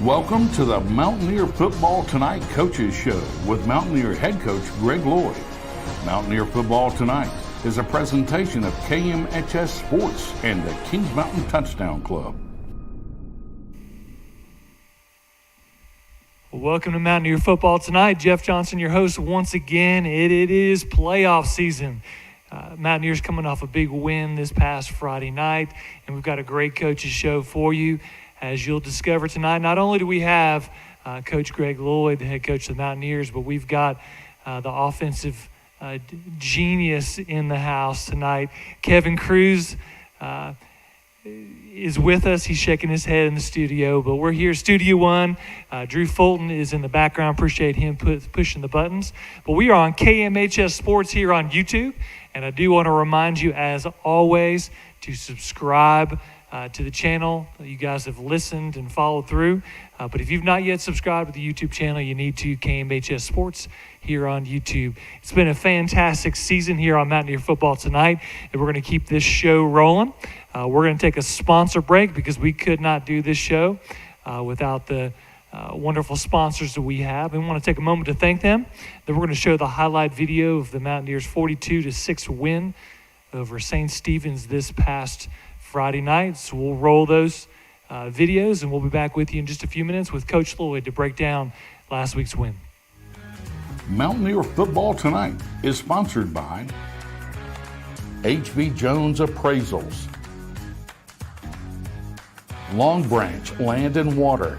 Welcome to the Mountaineer Football Tonight Coaches Show with Mountaineer head coach Greg Lloyd. Mountaineer Football Tonight is a presentation of KMHS Sports and the Kings Mountain Touchdown Club. Welcome to Mountaineer Football Tonight. Jeff Johnson, your host once again. It is playoff season. Mountaineers coming off a big win this past Friday night, and we've got a great coaches show for you. As you'll discover tonight, not only do we have Coach Greg Lloyd, the head coach of the Mountaineers, but we've got the offensive genius in the house tonight. Kevin Cruz is with us. He's shaking his head in the studio, but we're here, Studio One. Drew Fulton is in the background. Appreciate him pushing the buttons. But we are on KMHS Sports here on YouTube, and I do want to remind you, as always, to subscribe to the channel. You guys have listened and followed through. But if you've not yet subscribed to the YouTube channel, you need to. KMHS Sports here on YouTube. It's been a fantastic season here on Mountaineer Football Tonight, and we're going to keep this show rolling. We're going to take a sponsor break because we could not do this show without the wonderful sponsors that we have. And we want to take a moment to thank them. Then we're going to show the highlight video of the Mountaineers' 42-6 win over St. Stephen's this past Friday night. So we'll roll those videos, and we'll be back with you in just a few minutes with Coach Lloyd to break down last week's win. Mountaineer Football Tonight is sponsored by H.B. Jones Appraisals, Long Branch Land and Water,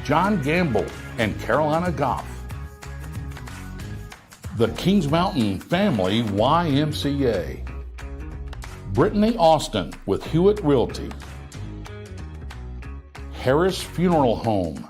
John Gamble and Carolina Goff, the Kings Mountain Family YMCA, Brittany Austin with Hewitt Realty, Harris Funeral Home,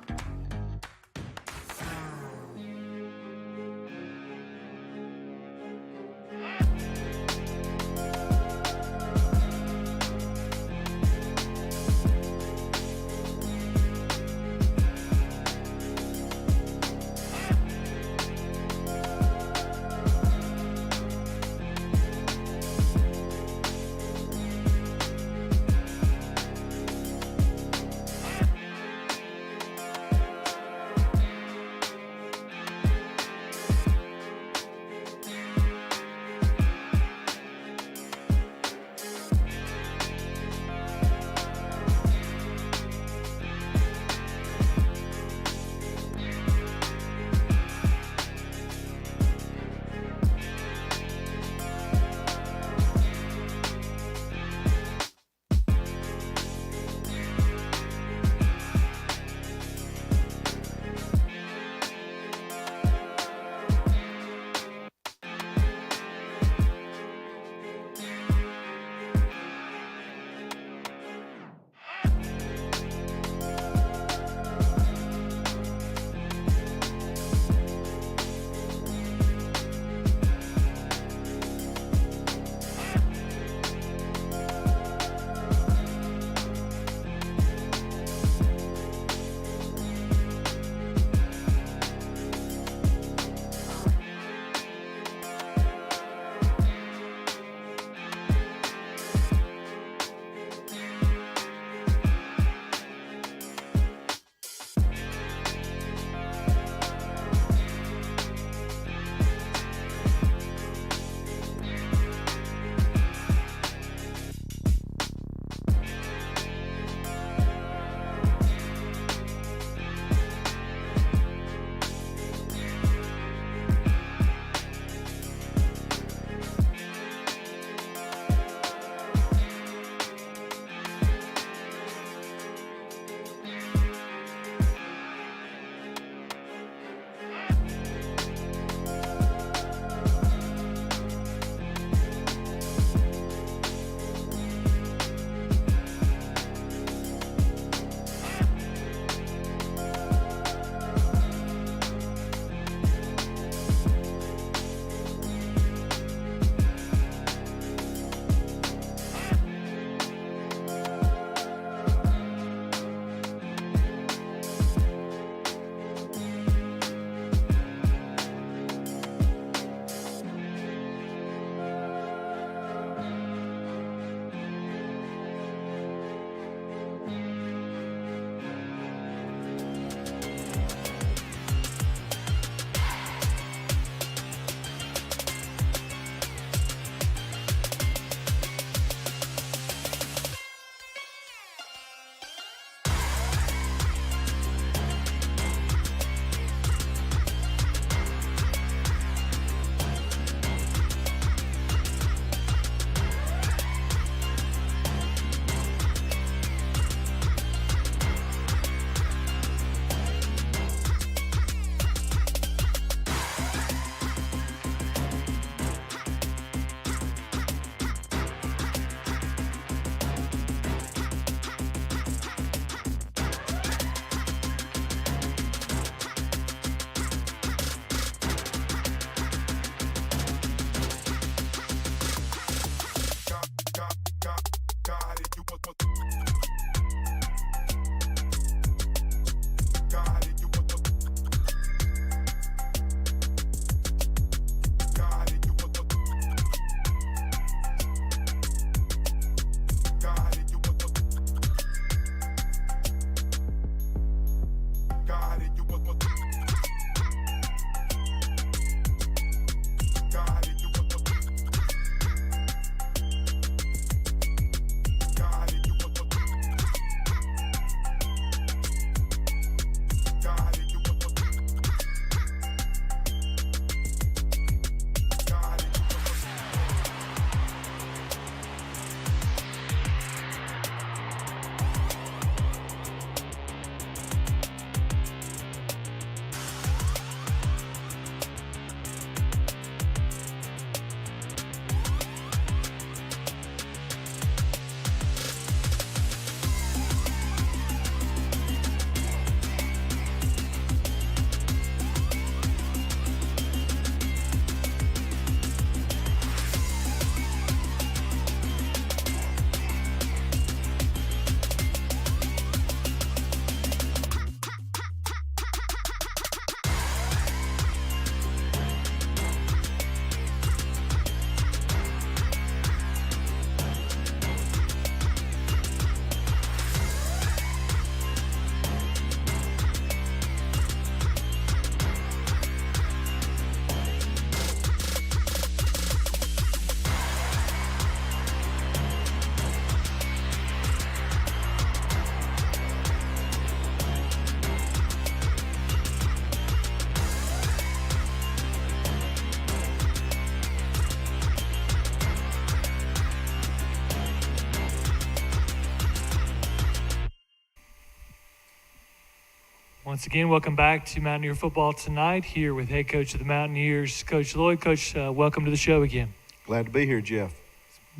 Once again, welcome back to Mountaineer Football Tonight, here with head coach of the Mountaineers, Coach Lloyd. Coach, welcome to the show again. Glad to be here, Jeff.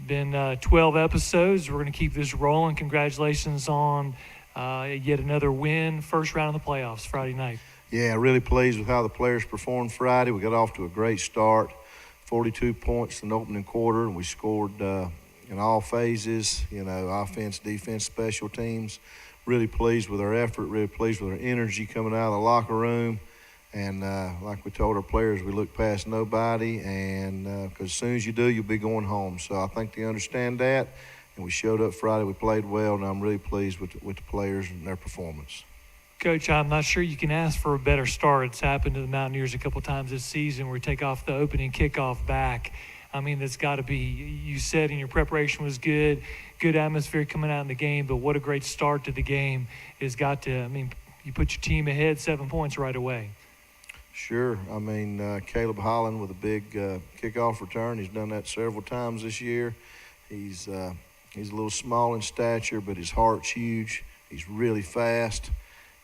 Been 12 episodes. We're going to keep this rolling. Congratulations on yet another win, first round of the playoffs Friday night. Yeah, really pleased with how the players performed Friday. We got off to a great start, 42 points in the opening quarter, and we scored in all phases, offense, defense, special teams. Really pleased with our effort, really pleased with our energy coming out of the locker room. And like we told our players, we look past nobody, and because as soon as you do, you'll be going home. So I think they understand that, and we showed up Friday. We played well, and I'm really pleased with the players and their performance. Coach, I'm not sure you can ask for a better start. It's happened to the Mountaineers a couple times this season where we take off the opening kickoff back. I mean, that's got to be, you said in your preparation was good atmosphere coming out in the game, but what a great start to the game has got to, you put your team ahead 7 points right away. Sure. Caleb Holland with a big kickoff return. He's done that several times this year. He's a little small in stature, but his heart's huge. He's really fast,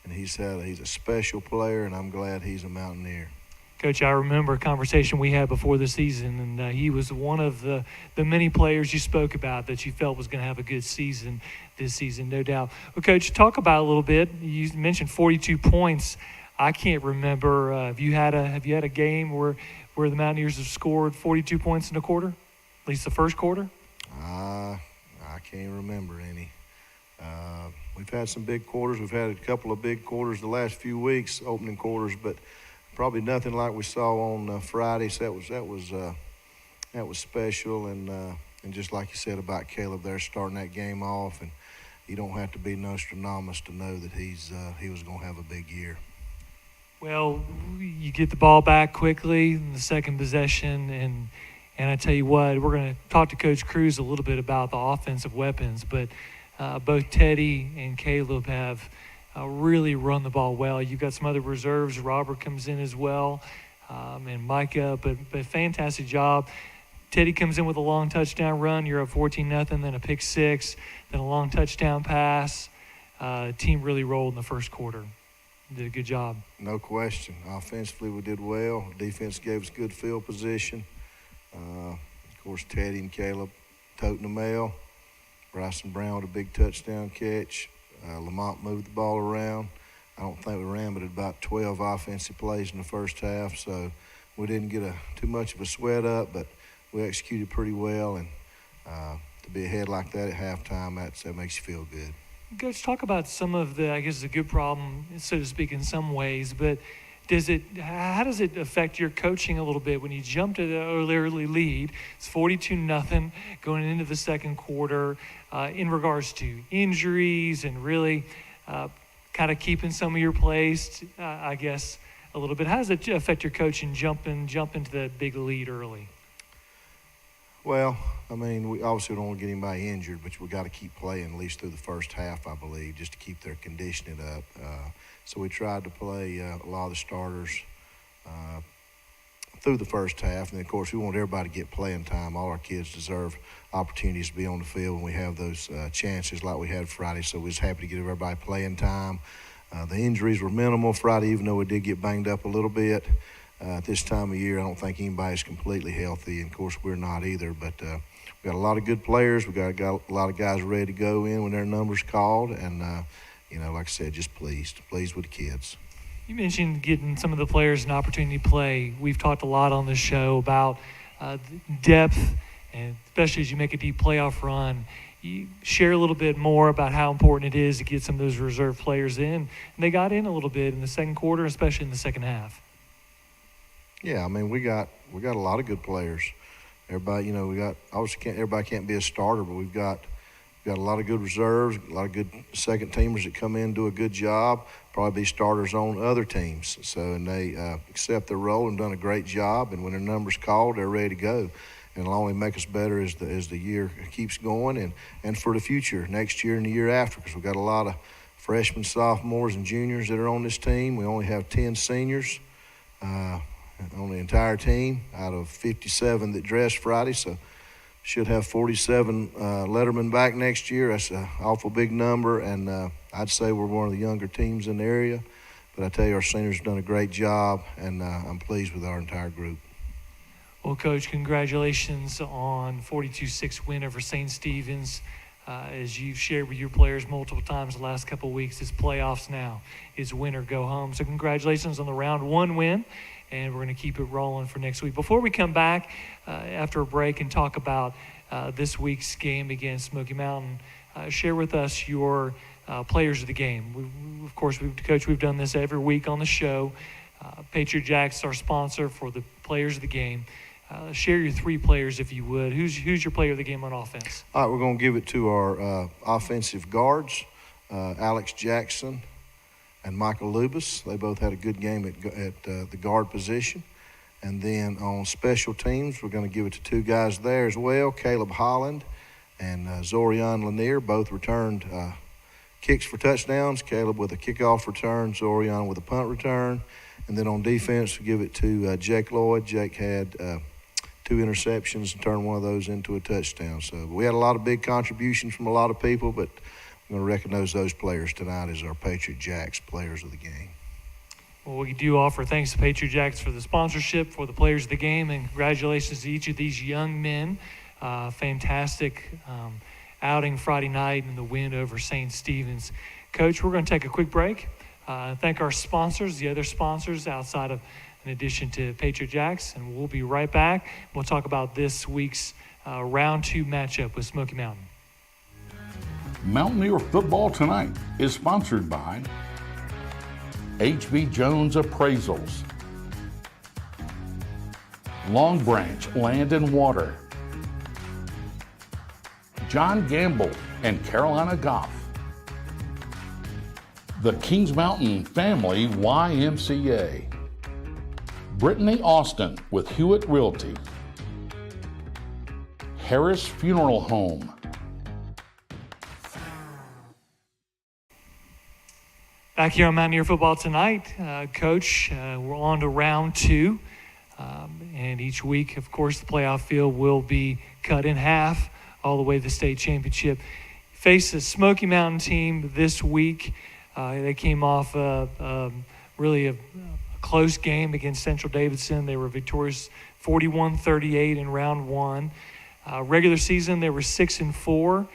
and he's a special player, and I'm glad he's a Mountaineer. Coach, I remember a conversation we had before the season, and he was one of the many players you spoke about that you felt was going to have a good season this season, no doubt. Well, Coach, talk about a little bit. You mentioned 42 points. I can't remember. Have you had a game where the Mountaineers have scored 42 points in a quarter, at least the first quarter? I can't remember any. We've had some big quarters. We've had a couple of big quarters the last few weeks, opening quarters, but probably nothing like we saw on Friday. So that was special, and just like you said about Caleb there starting that game off, and you don't have to be Nostradamus to know that he was going to have a big year. Well, you get the ball back quickly in the second possession, and I tell you what, we're going to talk to Coach Cruz a little bit about the offensive weapons, but both Teddy and Caleb have really run the ball well. You've got some other reserves. Robert comes in as well, and Micah, but fantastic job. Teddy comes in with a long touchdown run. You're up 14-0, then a pick six, then a long touchdown pass. Team really rolled in the first quarter. Did a good job. No question. Offensively, we did well. Defense gave us good field position. Of course, Teddy and Caleb toting the mail. Bryson Brown with a big touchdown catch. Lamont moved the ball around. I don't think we ran but about 12 offensive plays in the first half, so we didn't get too much of a sweat up, but we executed pretty well, and to be ahead like that at halftime, that makes you feel good. Coach, talk about some of the, I guess it's a good problem, so to speak, in some ways, but how does it affect your coaching a little bit when you jump to the early lead? It's 42-0 going into the second quarter in regards to injuries and really kind of keeping some of your plays, I guess, a little bit. How does it affect your coaching jump into the big lead early? Well, we obviously don't want to get anybody injured, but we got to keep playing at least through the first half, I believe, just to keep their conditioning up. So we tried to play a lot of the starters through the first half. And, of course, we want everybody to get playing time. All our kids deserve opportunities to be on the field when we have those chances like we had Friday. So we was happy to give everybody playing time. The injuries were minimal Friday, even though we did get banged up a little bit. At this time of year, I don't think anybody's completely healthy, and of course we're not either. But we got a lot of good players. We got a lot of guys ready to go in when their number's called, and like I said, just pleased with the kids. You mentioned getting some of the players an opportunity to play. We've talked a lot on this show about depth, and especially as you make a deep playoff run. You share a little bit more about how important it is to get some of those reserve players in. And they got in a little bit in the second quarter, especially in the second half. Yeah, we got a lot of good players. Everybody, everybody can't be a starter, but we've got a lot of good reserves, a lot of good second teamers that come in and do a good job, probably be starters on other teams. So, and they accept their role and done a great job. And when their number's called, they're ready to go. And it'll only make us better as the year keeps going, and for the future, next year and the year after, because we've got a lot of freshmen, sophomores, and juniors that are on this team. We only have 10 seniors on the entire team out of 57 that dressed Friday, so should have 47 lettermen back next year. That's an awful big number, and I'd say we're one of the younger teams in the area. But I tell you, our seniors have done a great job, and I'm pleased with our entire group. Well, Coach, congratulations on 42-6 win over St. Stephen's. As you've shared with your players multiple times the last couple of weeks, it's playoffs now. It's win or go home. So congratulations on the round one win, and we're going to keep it rolling for next week. Before we come back after a break and talk about this week's game against Smoky Mountain, share with us your players of the game. Of course, Coach, we've done this every week on the show. Patriot Jacks, our sponsor for the players of the game. Share your three players, if you would. Who's your player of the game on offense? All right, we're going to give it to our offensive guards, Alex Jackson and Michael Lubis. They both had a good game at the guard position. And then on special teams, we're going to give it to two guys there as well, Caleb Holland and Zorion Lanier. Both returned kicks for touchdowns. Caleb with a kickoff return, Zorion with a punt return. And then on defense, we give it to Jake Lloyd. Jake had 2 interceptions and turned one of those into a touchdown. So we had a lot of big contributions from a lot of people, but I'm going to recognize those players tonight as our Patriot Jacks players of the game. Well, we do offer thanks to Patriot Jacks for the sponsorship, for the players of the game, and congratulations to each of these young men. Fantastic outing Friday night and the win over St. Stephen's. Coach, we're going to take a quick break. Thank our sponsors, the other sponsors outside of, in addition to Patriot Jacks, and we'll be right back. We'll talk about this week's round 2 matchup with Smoky Mountain. Mountaineer Football Tonight is sponsored by H.B. Jones Appraisals, Long Branch Land and Water, John Gamble and Carolina Goff, the Kings Mountain Family YMCA, Brittany Austin with Hewitt Realty, Harris Funeral Home. Back here on Mountaineer Football Tonight, Coach, we're on to round 2. And each week, of course, the playoff field will be cut in half all the way to the state championship. Face the Smoky Mountain team this week. They came off really a close game against Central Davidson. They were victorious 41-38 in round 1. Regular season, they were 6-4.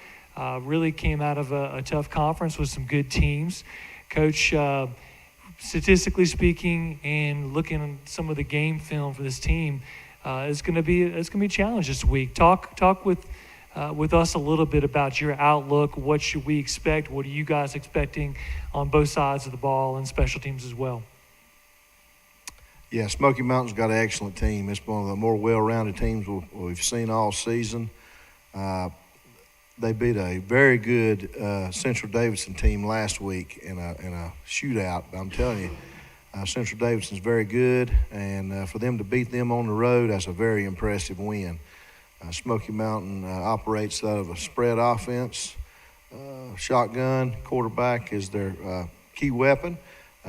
Really came out of a tough conference with some good teams. Coach, statistically speaking, and looking at some of the game film for this team, it's going to be a challenge this week. Talk with us a little bit about your outlook. What should we expect? What are you guys expecting on both sides of the ball and special teams as well? Yeah, Smoky Mountain's got an excellent team. It's one of the more well-rounded teams we've seen all season. They beat a very good Central Davidson team last week in a shootout. I'm telling you, Central Davidson's very good, and for them to beat them on the road, that's a very impressive win. Smoky Mountain operates out of a spread offense. Shotgun, quarterback is their key weapon.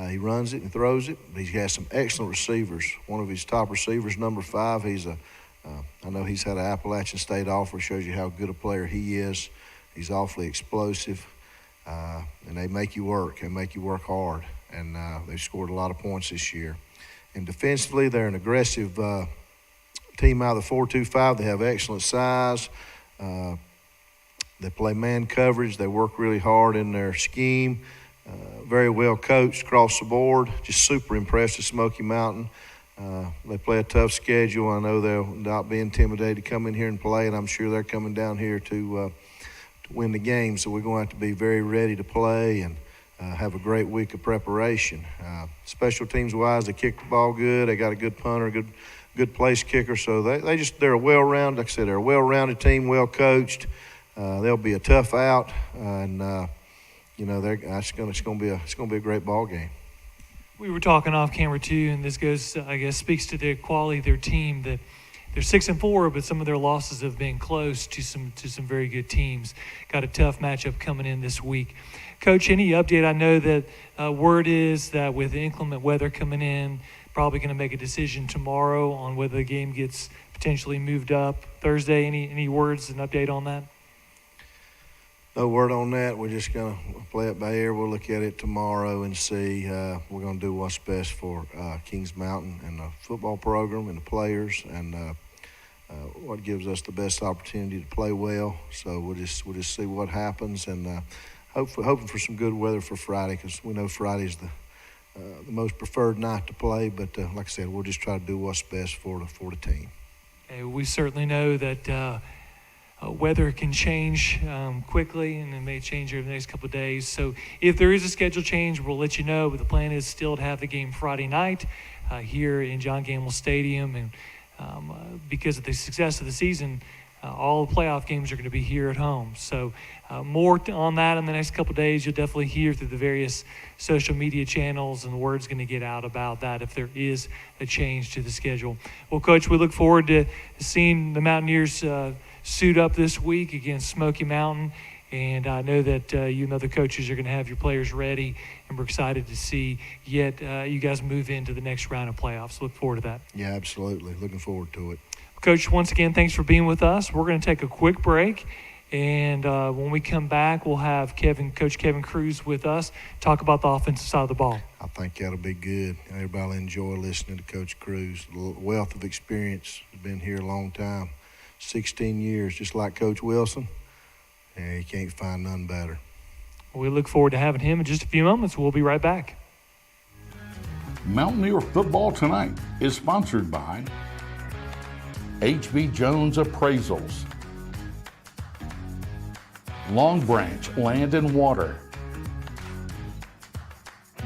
He runs it and throws it. He has some excellent receivers. One of his top receivers, number 5, I know he's had an Appalachian State offer. Shows you how good a player he is. He's awfully explosive, and they make you work. They make you work hard, and they've scored a lot of points this year. And defensively, they're an aggressive team out of the 4-2-5. They have excellent size. They play man coverage. They work really hard in their scheme. Very well coached across the board. Just super impressed with Smoky Mountain. They play a tough schedule. I know they'll not be intimidated to come in here and play, and I'm sure they're coming down here to win the game. So we're going to have to be very ready to play and have a great week of preparation. Special teams-wise, they kick the ball good. They got a good punter, good place kicker. So they're a well-rounded, like I said, they're a well-rounded team, well coached. They'll be a tough out, and it's going to be a great ball game. We were talking off camera too, and this goes, I guess, speaks to the quality of their team. That they're 6-4, but some of their losses have been close to some very good teams. Got a tough matchup coming in this week. Coach, any update? I know that word is that with inclement weather coming in, probably going to make a decision tomorrow on whether the game gets potentially moved up Thursday. Any words and update on that? No word on that. We're just going to play it by ear. We'll look at it tomorrow and see. We're going to do what's best for Kings Mountain and the football program and the players, and what gives us the best opportunity to play well. So we'll just see what happens, and hoping for some good weather for Friday, because we know Friday's the most preferred night to play. But like I said, we'll just try to do what's best for the team. We certainly know that weather can change quickly, and it may change over the next couple of days. So if there is a schedule change, we'll let you know. But the plan is still to have the game Friday night here in John Gamble Stadium. And because of the success of the season, all the playoff games are going to be here at home. So more on that in the next couple of days. You'll definitely hear through the various social media channels, and the word's going to get out about that if there is a change to the schedule. Well, Coach, we look forward to seeing the Mountaineers suit up this week against Smoky Mountain, and I know that you and other coaches are going to have your players ready, and we're excited to see you guys move into the next round of playoffs. Look forward to that. Yeah, absolutely. Looking forward to it. Coach, once again, thanks for being with us. We're going to take a quick break, and when we come back, we'll have Coach Kevin Cruz with us, talk about the offensive side of the ball. I think that'll be good. Everybody will enjoy listening to Coach Cruz. The wealth of experience, has been here a long time. 16 years, just like Coach Wilson, and you can't find none better. We look forward to having him in just a few moments. We'll be right back. Mountaineer Football Tonight is sponsored by H.B. Jones Appraisals, Long Branch Land and Water,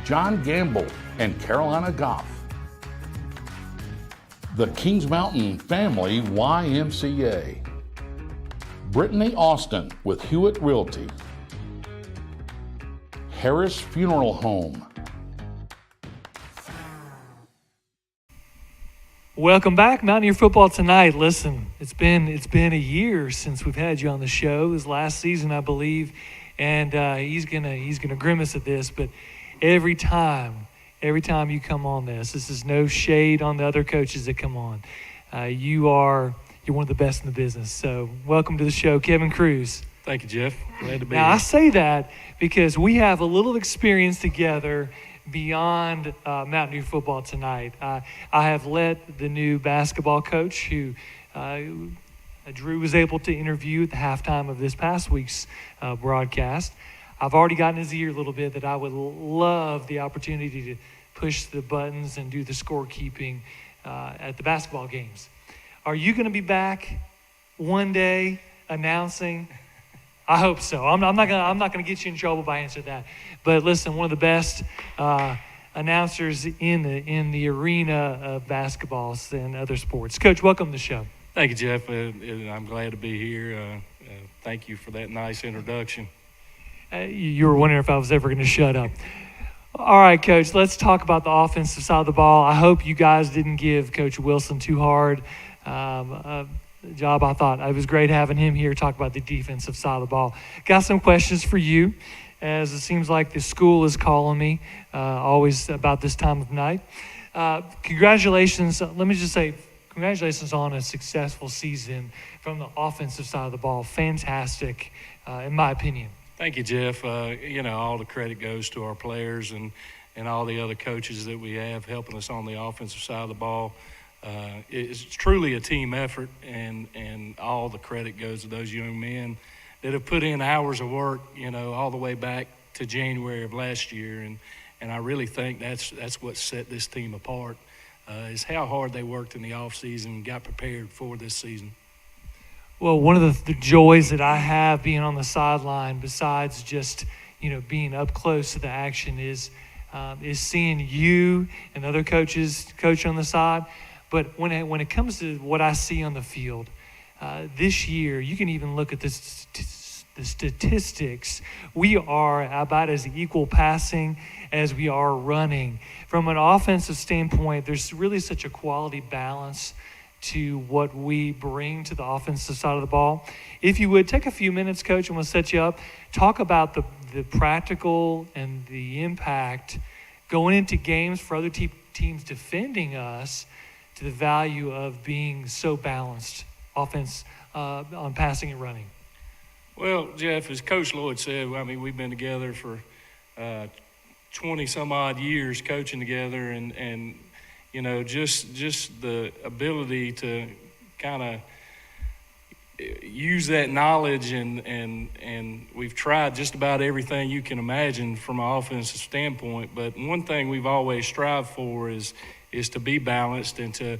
John Gamble and Carolina Goff, the Kings Mountain Family YMCA, Brittany Austin with Hewitt Realty, Harris Funeral Home. Welcome back, Mountaineer Football Tonight. Listen, it's been a year since we've had you on the show. It was last season, I believe, and he's gonna grimace at this, but every time you come on this is no shade on the other coaches that come on. You're one of the best in the business. So welcome to the show, Kevin Cruz. Thank you, Jeff. Glad to be now, here. I say that because we have a little experience together beyond Mountaineer Football Tonight. I have let the new basketball coach who Drew was able to interview at the halftime of this past week's broadcast. I've already gotten his ear a little bit that I would love the opportunity to push the buttons and do the scorekeeping at the basketball games. Are you going to be back one day announcing? I hope so. I'm not going to get you in trouble by answering that. But listen, one of the best announcers in the arena of basketballs and other sports. Coach, welcome to the show. Thank you, Jeff. I'm glad to be here. Thank you for that nice introduction. You were wondering if I was ever going to shut up. All right, Coach, let's talk about the offensive side of the ball. I hope you guys didn't give Coach Wilson too hard a job. I thought it was great having him here talk about the defensive side of the ball. Got some questions for you, as it seems like the school is calling me always about this time of night. Congratulations. Let me just say congratulations on a successful season from the offensive side of the ball. Fantastic, in my opinion. Thank you, Jeff. All the credit goes to our players and all the other coaches that we have helping us on the offensive side of the ball. It's truly a team effort, and all the credit goes to those young men that have put in hours of work, all the way back to January of last year. And I really think that's what set this team apart, is how hard they worked in the offseason and got prepared for this season. Well, one of the joys that I have being on the sideline, besides just being up close to the action, is seeing you and other coaches coach on the side. But when it comes to what I see on the field, this year, you can even look at the statistics. We are about as equal passing as we are running. From an offensive standpoint, there's really such a quality balance to what we bring to the offensive side of the ball. If you would, take a few minutes, Coach, and we'll set you up. Talk about the practical and the impact going into games for other teams defending us, to the value of being so balanced offense on passing and running. Well, Jeff, as Coach Lloyd said, I mean, we've been together for 20 some odd years coaching together, and you know, just the ability to kind of use that knowledge, and we've tried just about everything you can imagine from an offensive standpoint. But one thing we've always strived for is to be balanced and to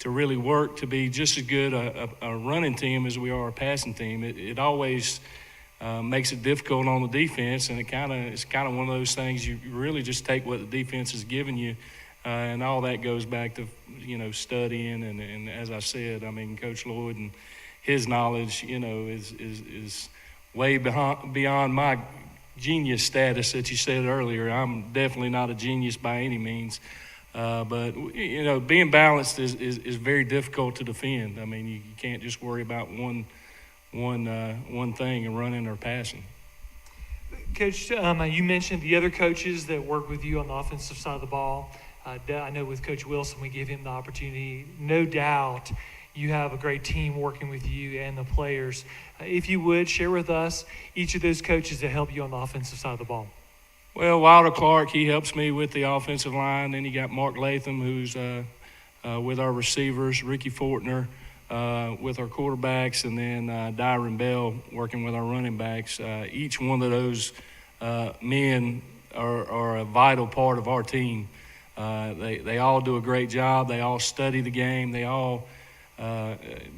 really work to be just as good a running team as we are a passing team. It always makes it difficult on the defense, and it's kind of one of those things you really just take what the defense is giving you, and all that goes back to, you know, studying, and as I said, I mean, Coach Lloyd and his knowledge, you know, is way beyond my genius status that you said earlier. I'm definitely not a genius by any means, but you know, being balanced is very difficult to defend. I mean, you can't just worry about one thing and running or passing. Coach, you mentioned the other coaches that work with you on the offensive side of the ball. I know with Coach Wilson, we gave him the opportunity. No doubt you have a great team working with you and the players. If you would, share with us each of those coaches that help you on the offensive side of the ball. Well, Wilder Clark, he helps me with the offensive line. Then you got Mark Latham, who's with our receivers, Ricky Fortner with our quarterbacks, and then Dyron Bell working with our running backs. Each one of those men are a vital part of our team. They all do a great job. They all study the game. They all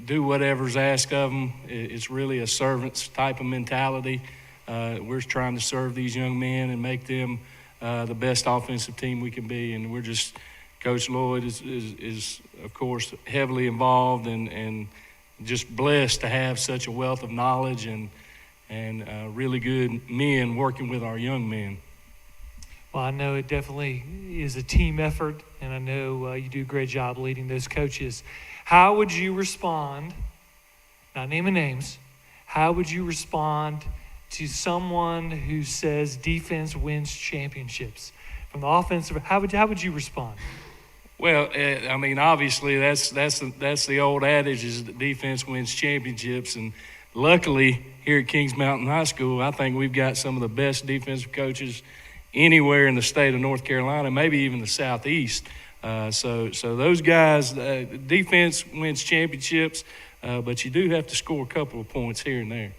do whatever's asked of them. It's really a servant's type of mentality. We're trying to serve these young men and make them the best offensive team we can be. And we're just, Coach Lloyd is of course heavily involved and just blessed to have such a wealth of knowledge and really good men working with our young men. Well, I know it definitely is a team effort, and I know you do a great job leading those coaches. How would you respond, not naming names, how would you respond to someone who says defense wins championships? From the offensive, how would you respond? Well, I mean, obviously that's the old adage is that defense wins championships, and luckily here at Kings Mountain High School, I think we've got some of the best defensive coaches anywhere in the state of North Carolina, maybe even the Southeast. So those guys, defense wins championships, but you do have to score a couple of points here and there.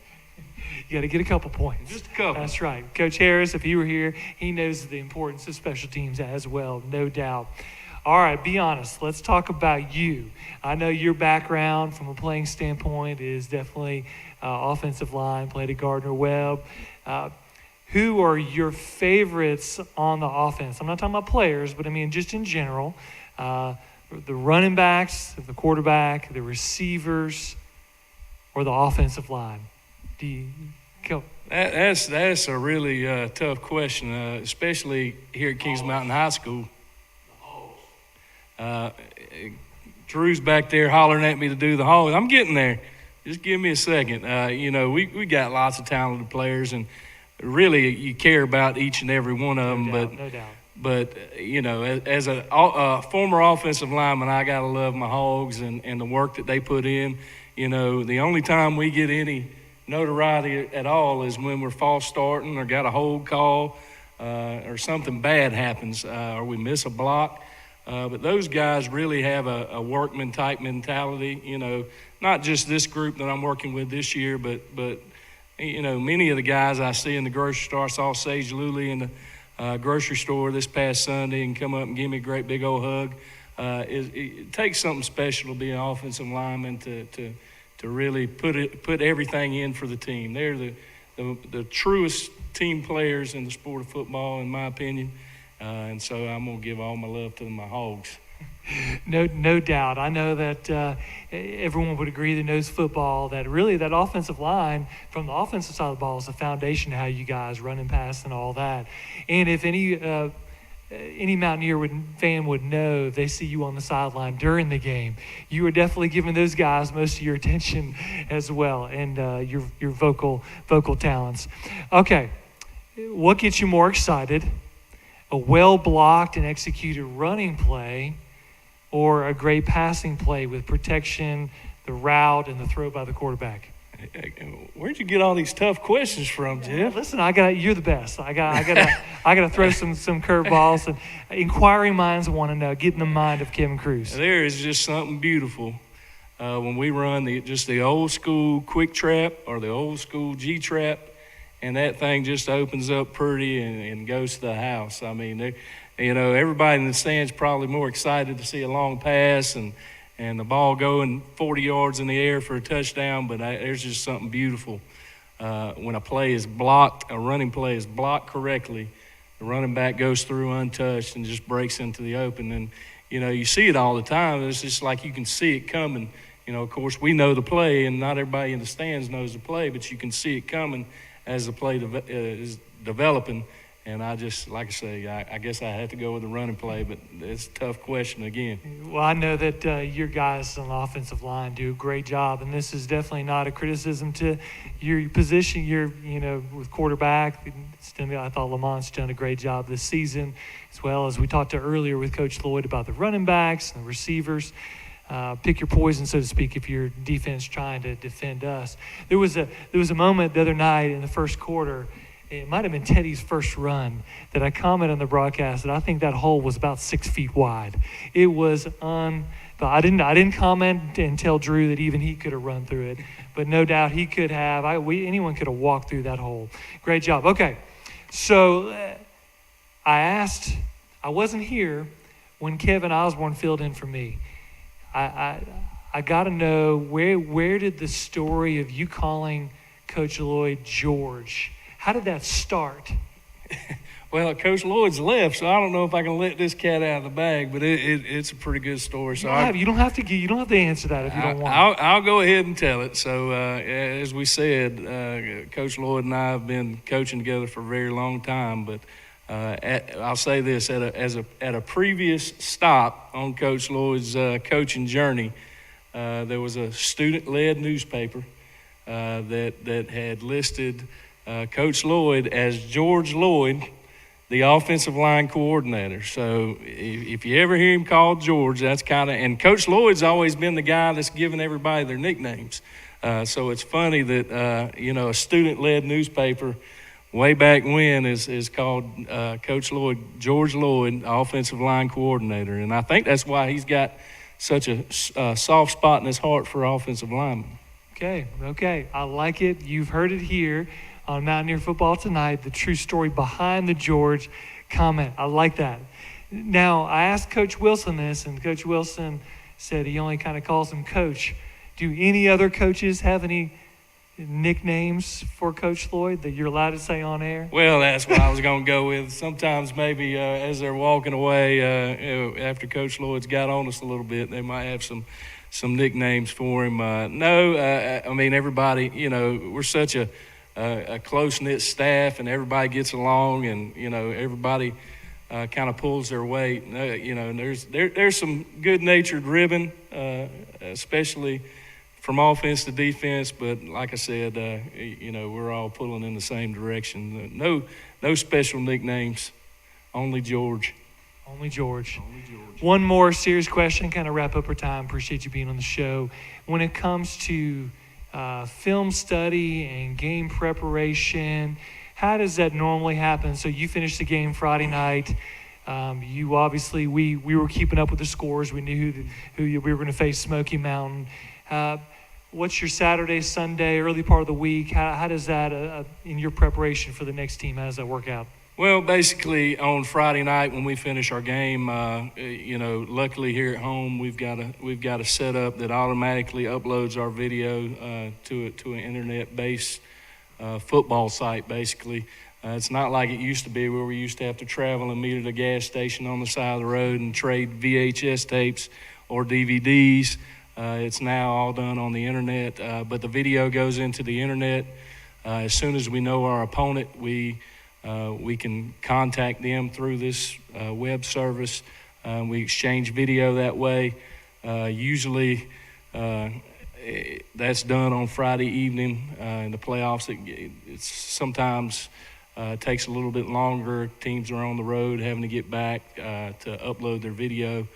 You got to get a couple points. Just a couple. That's right. Coach Harris, if he were here, he knows the importance of special teams as well, no doubt. All right, be honest. Let's talk about you. I know your background from a playing standpoint is definitely offensive line, played at Gardner-Webb. Who are your favorites on the offense? I'm not talking about players, but I mean just in general. The running backs, the quarterback, the receivers, or the offensive line? Do you go? That's a really tough question, especially here at Kings Mountain High School. Drew's back there hollering at me to do the Hogs. I'm getting there. Just give me a second. You know, we got lots of talented players, and really you care about each and every one of them. No doubt. But you know, as a former offensive lineman, I got to love my Hogs and the work that they put in. You know, the only time we get any notoriety at all is when we're false starting or got a hold call or something bad happens or we miss a block. But those guys really have a workman type mentality, you know, not just this group that I'm working with this year, but you know, many of the guys I see in the grocery store. I saw Sage Luley in the grocery store this past Sunday and come up and give me a great big old hug. It takes something special to be an offensive lineman to really put everything in for the team. They're the truest team players in the sport of football, in my opinion. And so I'm going to give all my love to my Hogs. No doubt. I know that everyone would agree that knows football that really that offensive line from the offensive side of the ball is the foundation of how you guys run and pass and all that. And if any Mountaineer fan would know, if they see you on the sideline during the game, you are definitely giving those guys most of your attention as well, and your vocal talents. Okay, what gets you more excited? A well-blocked and executed running play, or a great passing play with protection, the route, and the throw by the quarterback? where'd you get all these tough questions from, Jeff? Listen, you're the best. I got to throw some curveballs, and inquiring minds want to know. Get in the mind of Kevin Cruz. There is just something beautiful when we run the old school quick trap or the old school G trap, and that thing just opens up pretty and goes to the house. I mean, everybody in the stands probably more excited to see a long pass and the ball going 40 yards in the air for a touchdown, but there's just something beautiful. When a running play is blocked correctly, the running back goes through untouched and just breaks into the open. And, you see it all the time. It's just like you can see it coming. Of course, we know the play, and not everybody in the stands knows the play, but you can see it coming as the play is developing. And I guess I had to go with the running play, but it's a tough question again. Well, I know that your guys on the offensive line do a great job, and this is definitely not a criticism to your position. With quarterback, I thought Lamont's done a great job this season, as well as we talked earlier with Coach Lloyd about the running backs and the receivers. Pick your poison, so to speak, if your defense trying to defend us. There was a moment the other night in the first quarter. It might have been Teddy's first run that I commented on the broadcast that I think that hole was about 6 feet wide. It was I didn't comment and tell Drew that even he could have run through it, but no doubt he could have. Anyone could have walked through that hole. Great job. Okay, so I wasn't here when Kevin Osborne filled in for me. I got to know where did the story of you calling Coach Lloyd George? How did that start? Well, Coach Lloyd's left, so I don't know if I can let this cat out of the bag, but it's a pretty good story. So you don't have to answer that if you don't want. I'll go ahead and tell it. So as we said, Coach Lloyd and I have been coaching together for a very long time. But I'll say this: at a previous stop on Coach Lloyd's coaching journey, there was a student-led newspaper that had listed Coach Lloyd as George Lloyd, the offensive line coordinator. So if you ever hear him called George, that's and Coach Lloyd's always been the guy that's given everybody their nicknames. So it's funny that, a student-led newspaper way back when is called Coach Lloyd, George Lloyd, offensive line coordinator. And I think that's why he's got such a soft spot in his heart for offensive linemen. Okay. I like it. You've heard it here on Mountaineer Football Tonight, the true story behind the George comment. I like that. Now, I asked Coach Wilson this, and Coach Wilson said he only kind of calls him Coach. Do any other coaches have any nicknames for Coach Lloyd that you're allowed to say on air? Well, that's what I was going to go with. Sometimes maybe as they're walking away, after Coach Lloyd's got on us a little bit, they might have some nicknames for him. Everybody, we're such a close-knit staff, and everybody gets along, and everybody kind of pulls their weight. There's some good-natured ribbon, especially from offense to defense. But like I said, we're all pulling in the same direction. No special nicknames. Only George. Only George. One more serious question, kind of wrap up our time. Appreciate you being on the show. When it comes to film study and game preparation, how does that normally happen? So you finished the game Friday night. You obviously, we were keeping up with the scores. We knew who we were going to face, Smoky Mountain. What's your Saturday, Sunday, early part of the week? How does that, in your preparation for the next team, how does that work out? Well, basically on Friday night when we finish our game, luckily here at home we've got a setup that automatically uploads our video to an internet-based football site. Basically, it's not like it used to be where we used to have to travel and meet at a gas station on the side of the road and trade VHS tapes or DVDs. It's now all done on the internet, but the video goes into the internet. As soon as we know our opponent, we can contact them through this web service. We exchange video that way. Usually that's done on Friday evening. In the playoffs, it sometimes takes a little bit longer. Teams are on the road having to get back to upload their video.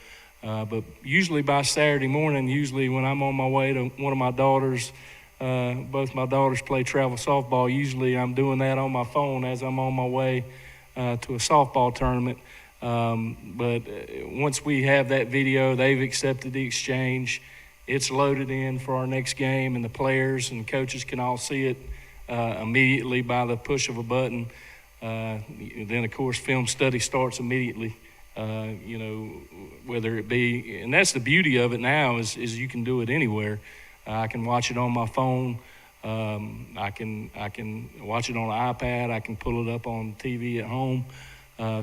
But usually by Saturday morning, usually when I'm on my way to one of my daughter's Both my daughters play travel softball. Usually I'm doing that on my phone as I'm on my way to a softball tournament. But once we have that video, they've accepted the exchange. It's loaded in for our next game, and the players and coaches can all see it immediately by the push of a button. Then, of course, film study starts immediately, whether it be – and that's the beauty of it now is you can do it anywhere. I can watch it on my phone. I can watch it on an iPad. I can pull it up on TV at home.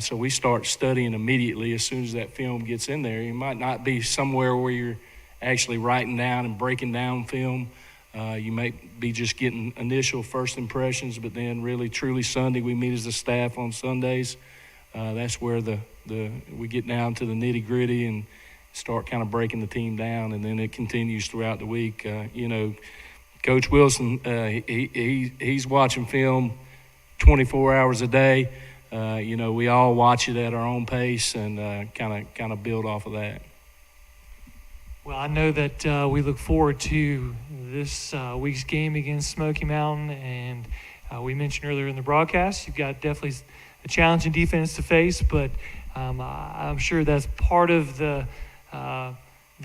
So we start studying immediately as soon as that film gets in there. You might not be somewhere where you're actually writing down and breaking down film. You may be just getting initial first impressions, but then really, truly Sunday, we meet as a staff on Sundays. That's where we get down to the nitty-gritty and start kind of breaking the team down, and then it continues throughout the week. Coach Wilson, he's watching film 24 hours a day. We all watch it at our own pace and kind of build off of that. Well, I know that we look forward to this week's game against Smoky Mountain, and we mentioned earlier in the broadcast, you've got definitely a challenging defense to face, but I'm sure that's part of the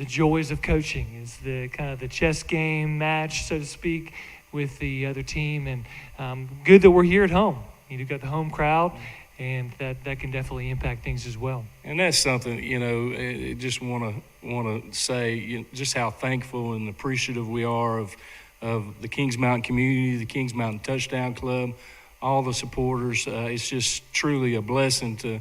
joys of coaching is the kind of the chess game match, so to speak, with the other team, and good that we're here at home. You've got the home crowd, and that can definitely impact things as well. And that's something, I just want to say just how thankful and appreciative we are of the Kings Mountain community, the Kings Mountain Touchdown Club, all the supporters. It's just truly a blessing to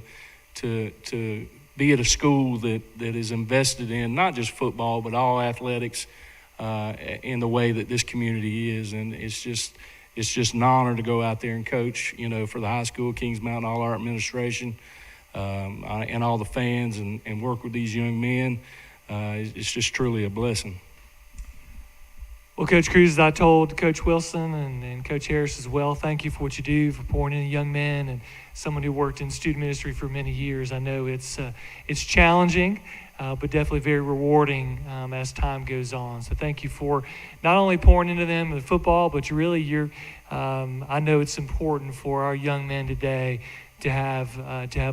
be at a school that is invested in not just football but all athletics in the way that this community is, and it's just an honor to go out there and coach, for the high school, Kings Mountain, all our administration, and all the fans, and work with these young men. It's just truly a blessing. Well, Coach Cruz, as I told Coach Wilson and Coach Harris as well, thank you for what you do, for pouring in young men and someone who worked in student ministry for many years. I know it's challenging, but definitely very rewarding as time goes on. So thank you for not only pouring into them with football, but I know it's important for our young men today to have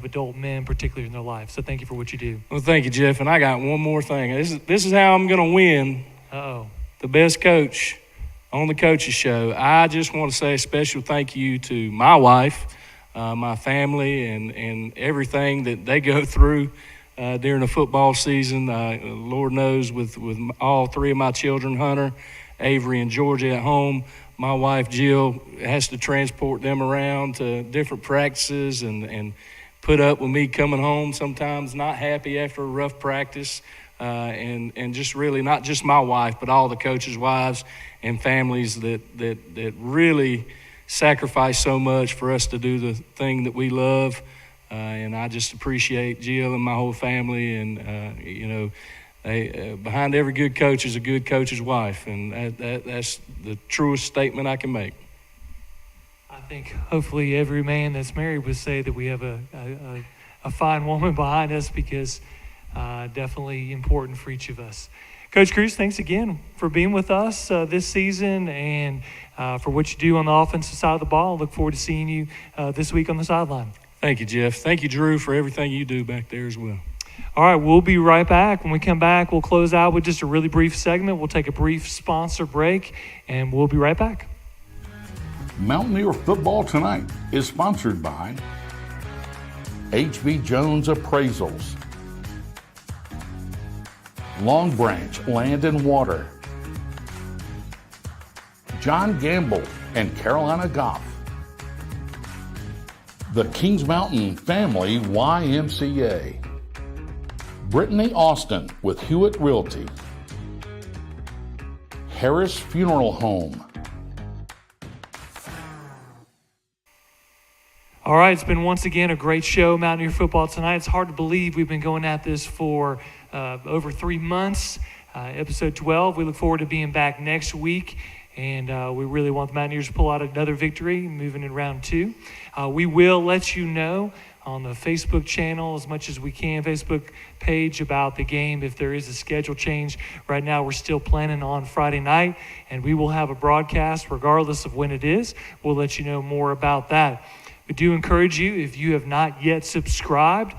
adult men, particularly in their life. So thank you for what you do. Well, thank you, Jeff. And I got one more thing. This is how I'm going to win. The best coach on the Coaches Show. I just want to say a special thank you to my wife, my family, and everything that they go through during the football season. Lord knows with all three of my children, Hunter, Avery, and Georgia at home, my wife Jill has to transport them around to different practices and put up with me coming home sometimes not happy after a rough practice. And just really not just my wife, but all the coaches' wives and families that really sacrifice so much for us to do the thing that we love. And I just appreciate Jill and my whole family. And, behind every good coach is a good coach's wife. And that's the truest statement I can make. I think hopefully every man that's married would say that we have a fine woman behind us, because definitely important for each of us. Coach Cruz, thanks again for being with us this season and for what you do on the offensive side of the ball. Look forward to seeing you this week on the sideline. Thank you, Jeff. Thank you, Drew, for everything you do back there as well. All right, we'll be right back. When we come back, we'll close out with just a really brief segment. We'll take a brief sponsor break, and we'll be right back. Mountaineer Football Tonight is sponsored by H.B. Jones Appraisals, Long Branch Land and Water, John Gamble and Carolina Goff, the Kings Mountain Family YMCA, Brittany Austin with Hewitt Realty, Harris Funeral Home. All right, it's been once again a great show, Mountaineer Football Tonight. It's hard to believe we've been going at this for over 3 months. Episode 12, we look forward to being back next week, and we really want the Mountaineers to pull out another victory moving in round 2. We will let you know on the Facebook channel as much as we can, Facebook page about the game if there is a schedule change. Right now we're still planning on Friday night, and we will have a broadcast regardless of when it is. We'll let you know more about that. We do encourage you, if you have not yet subscribed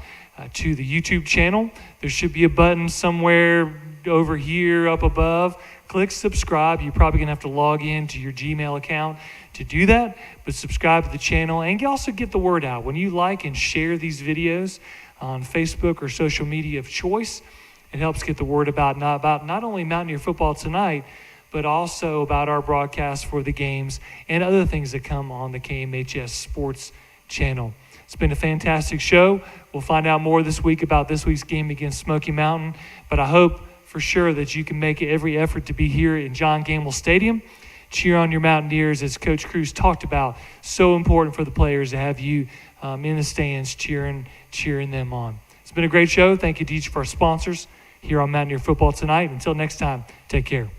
to the YouTube channel, there should be a button somewhere over here up above. Click subscribe. You're probably going to have to log in to your Gmail account to do that, but subscribe to the channel and also get the word out. When you like and share these videos on Facebook or social media of choice, it helps get the word about not only Mountaineer Football Tonight, but also about our broadcast for the games and other things that come on the KMHS Sports channel. It's been a fantastic show. We'll find out more this week about this week's game against Smoky Mountain, but I hope for sure that you can make every effort to be here in John Gamble Stadium. Cheer on your Mountaineers, as Coach Cruz talked about. So important for the players to have you in the stands cheering them on. It's been a great show. Thank you to each of our sponsors here on Mountaineer Football Tonight. Until next time, take care.